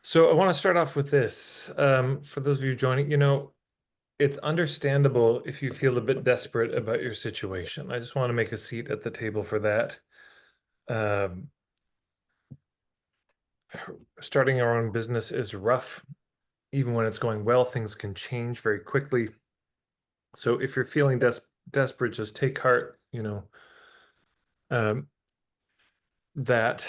So I want to start off with this. For those of you joining, it's understandable if you feel a bit desperate about your situation. I just want to make a seat at the table for that. Um, Starting our own business is rough. Even when it's going well, things can change very quickly. So if you're feeling desperate, just take heart, um, that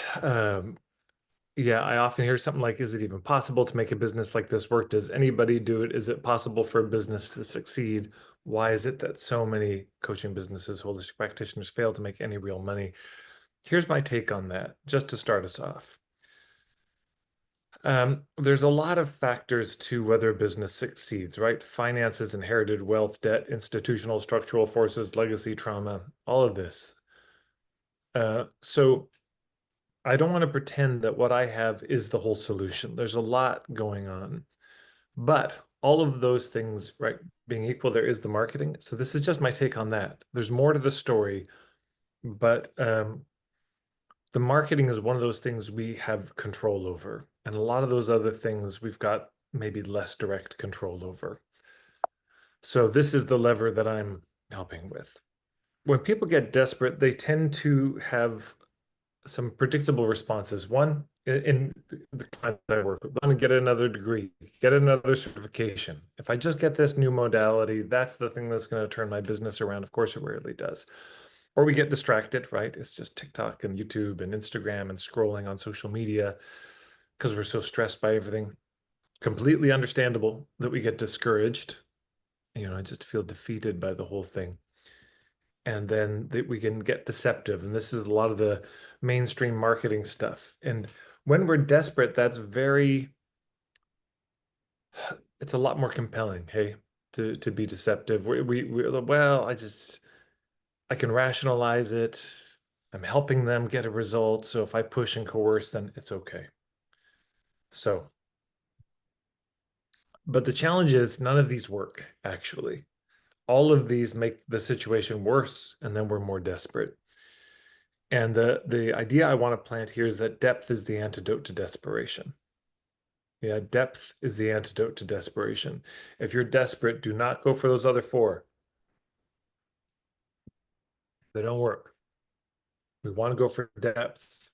yeah, I often hear something like, is it even possible to make a business like this work? Does anybody do it? Is it possible for a business to succeed? Why is it that so many coaching businesses, holistic practitioners fail to make any real money? Here's my take on that, just to start us off. There's a lot of factors to whether a business succeeds, right? Finances, inherited wealth, debt, institutional structural forces, legacy trauma, all of this. So I don't want to pretend that what I have is the whole solution. There's a lot going on. But all of those things, right, being equal, there is the marketing. So this is just my take on that. There's more to the story, but the marketing is one of those things we have control over. And a lot of those other things we've got maybe less direct control over. So this is the lever that I'm helping with. When people get desperate, they tend to have some predictable responses. One, in the clients I work with, want to get another degree, get another certification. If I just get this new modality, that's the thing that's going to turn my business around. Of course, it rarely does. Or we get distracted, right? It's just TikTok and YouTube and Instagram and scrolling on social media because we're so stressed by everything. Completely understandable that we get discouraged. I just feel defeated by the whole thing. And then we can get deceptive. And this is a lot of the mainstream marketing stuff. And when we're desperate, it's a lot more compelling, hey, to be deceptive. Well, I can rationalize it. I'm helping them get a result. So if I push and coerce, then it's okay. So, but the challenge is none of these work, actually. All of these make the situation worse, and then we're more desperate. And the idea I want to plant here is that depth is the antidote to desperation. Yeah, depth is the antidote to desperation. If you're desperate, do not go for those other four. They don't work. We want to go for depth.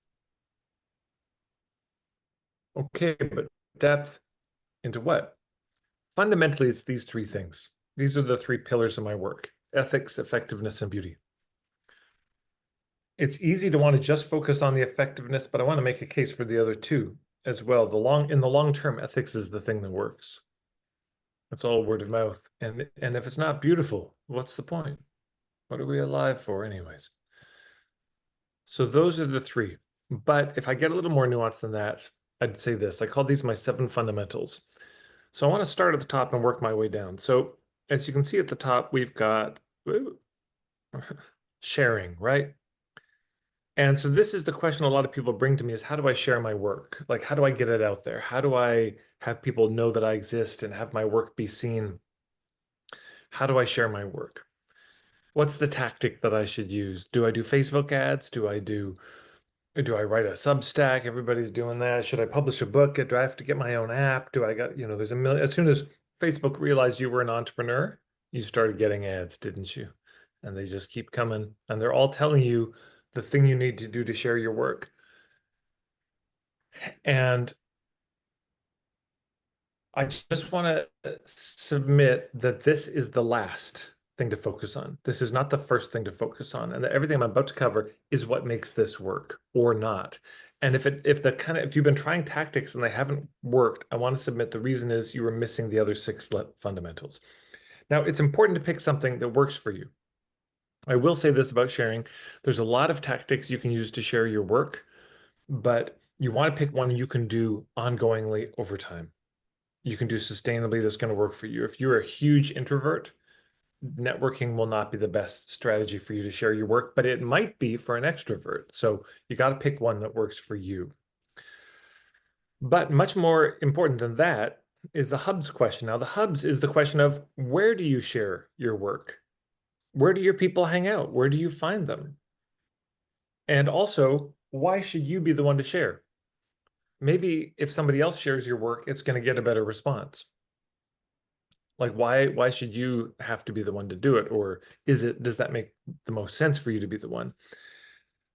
Okay, but depth into what? Fundamentally, it's these three things. These are the three pillars of my work: ethics, effectiveness, and beauty. It's easy to want to just focus on the effectiveness, but I want to make a case for the other two as well. In the long term, ethics is the thing that works. It's all word of mouth. And if it's not beautiful, what's the point? What are we alive for anyways? So those are the three. But if I get a little more nuanced than that, I'd say this. I call these my 7 fundamentals. So I want to start at the top and work my way down. So as you can see at the top, we've got sharing, right? And so this is the question a lot of people bring to me is how do I share my work? Like, how do I get it out there? How do I have people know that I exist and have my work be seen? How do I share my work? What's the tactic that I should use? Do I do Facebook ads? Do I write a Substack? Everybody's doing that. Should I publish a book? Do I have to get my own app? Do I got, there's a million. As soon as Facebook realized you were an entrepreneur, you started getting ads, didn't you? And they just keep coming. And they're all telling you the thing you need to do to share your work. And I just want to submit that this is the last thing to focus on. This is not the first thing to focus on. And that everything I'm about to cover is what makes this work or not. And if you've been trying tactics and they haven't worked, I want to submit the reason is you were missing the other 6 fundamentals. Now, it's important to pick something that works for you. I will say this about sharing. There's a lot of tactics you can use to share your work, but you want to pick one you can do ongoingly over time. You can do sustainably that's going to work for you. If you're a huge introvert, networking will not be the best strategy for you to share your work, but it might be for an extrovert. So you got to pick one that works for you. But much more important than that is the hubs question. Now, the hubs is the question of where do you share your work? Where do your people hang out? Where do you find them? And also, why should you be the one to share? maybe if somebody else shares your work, it's going to get a better response. Like why should you have to be the one to do it? Or does that make the most sense for you to be the one?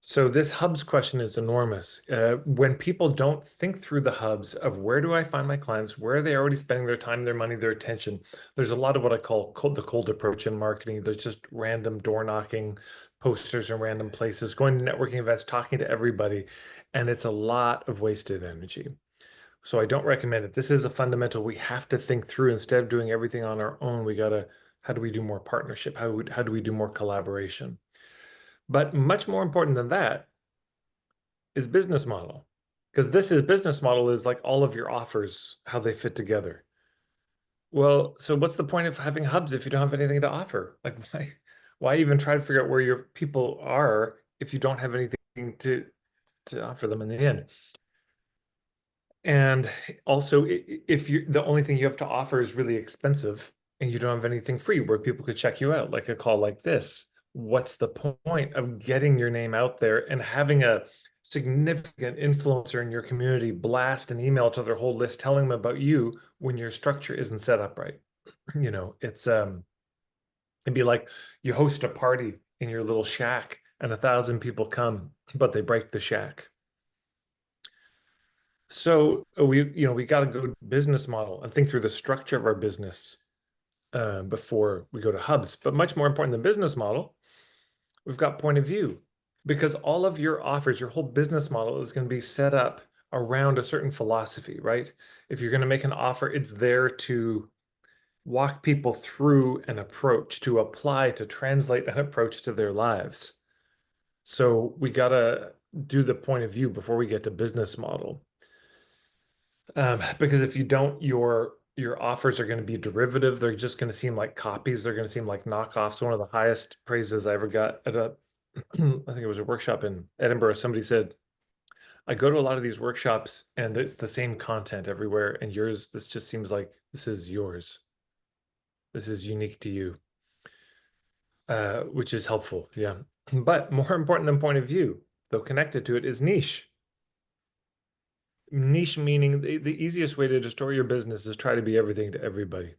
So this hubs question is enormous. When people don't think through the hubs of where do I find my clients, where are they already spending their time, their money, their attention, there's a lot of what I call the cold approach in marketing. There's just random door knocking, posters in random places, going to networking events, talking to everybody, and it's a lot of wasted energy. So I don't recommend it. This is a fundamental we have to think through. Instead of doing everything on our own, we gotta, how do we do more partnership? How do we do more collaboration? But much more important than that is business model. Because this is business model is like all of your offers, how they fit together. Well, so what's the point of having hubs if you don't have anything to offer? Like why even try to figure out where your people are if you don't have anything to offer them in the end? And also, if you the only thing you have to offer is really expensive and you don't have anything free where people could check you out, like a call like this, what's the point of getting your name out there and having a significant influencer in your community blast an email to their whole list telling them about you when your structure isn't set up right? It'd be like you host a party in your little shack and 1,000 people come, but they break the shack. So we got to go business model and think through the structure of our business before we go to hubs. But much more important than business model, we've got point of view, because all of your offers, your whole business model is going to be set up around a certain philosophy, right? If you're going to make an offer, it's there to walk people through an approach, to apply, to translate an approach to their lives. So we got to do the point of view before we get to business model. Because if you don't, your offers are going to be derivative. They're just going to seem like copies. They're going to seem like knockoffs. One of the highest praises I ever got at I think it was a workshop in Edinburgh. Somebody said, I go to a lot of these workshops and it's the same content everywhere. And yours, this just seems like this is yours. This is unique to you, which is helpful. Yeah. But more important than point of view, though connected to it, is niche. Niche meaning the easiest way to destroy your business is try to be everything to everybody.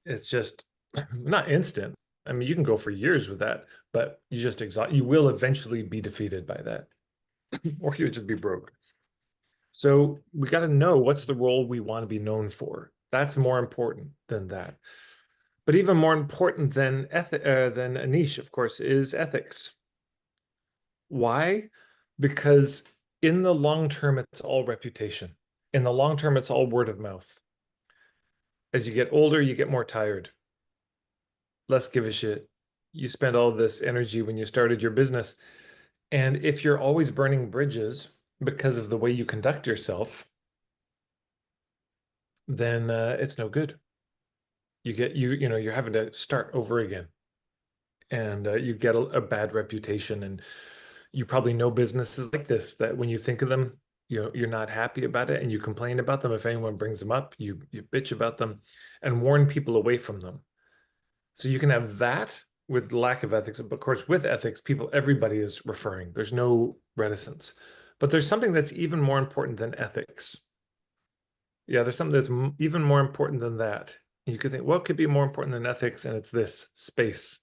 It's just not instant. I mean, you can go for years with that, but you will eventually be defeated by that, or you would just be broke. So we got to know what's the role we want to be known for. That's more important than that. But even more important than a niche, of course, is ethics. Why? Because in the long term, it's all reputation. In the long term, it's all word of mouth. As you get older, you get more tired, less give a shit. You spend all this energy when you started your business. And if you're always burning bridges because of the way you conduct yourself, then it's no good. You're having to start over again. And you get a bad reputation. And you probably know businesses like this that when you think of them, you're not happy about it and you complain about them. If anyone brings them up, you bitch about them and warn people away from them. So you can have that with lack of ethics. But of course, with ethics, everybody is referring. There's no reticence. But there's something that's even more important than ethics. Yeah, there's something that's even more important than that. You could think, what could be more important than ethics? And it's this space.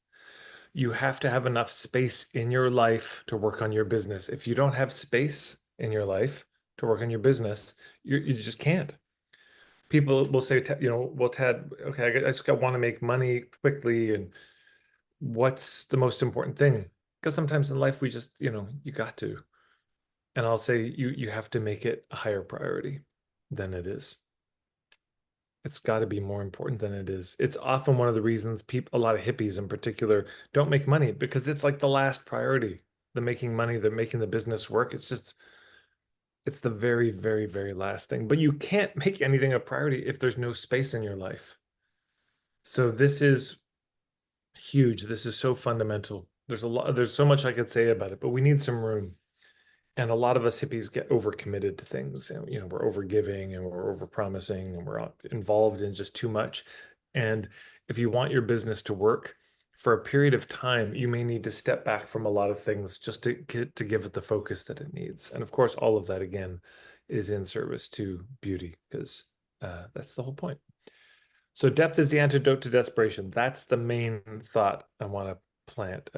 You have to have enough space in your life to work on your business. If you don't have space in your life to work on your business, you just can't. People will say, well, Ted, okay, I just want to make money quickly. And what's the most important thing? Because sometimes in life, we just, you got to. And I'll say you have to make it a higher priority than it is. It's got to be more important than it is. It's often one of the reasons a lot of hippies in particular, don't make money because it's like the last priority. The making money, the making the business work. It's the very, very, very last thing. But you can't make anything a priority if there's no space in your life. So this is huge. This is so fundamental. There's so much I could say about it, but we need some room. And a lot of us hippies get overcommitted to things. And, we're overgiving and we're overpromising and we're involved in just too much. And if you want your business to work, for a period of time, you may need to step back from a lot of things just to give it the focus that it needs. And of course, all of that again is in service to beauty, because that's the whole point. So depth is the antidote to desperation. That's the main thought I want to plant.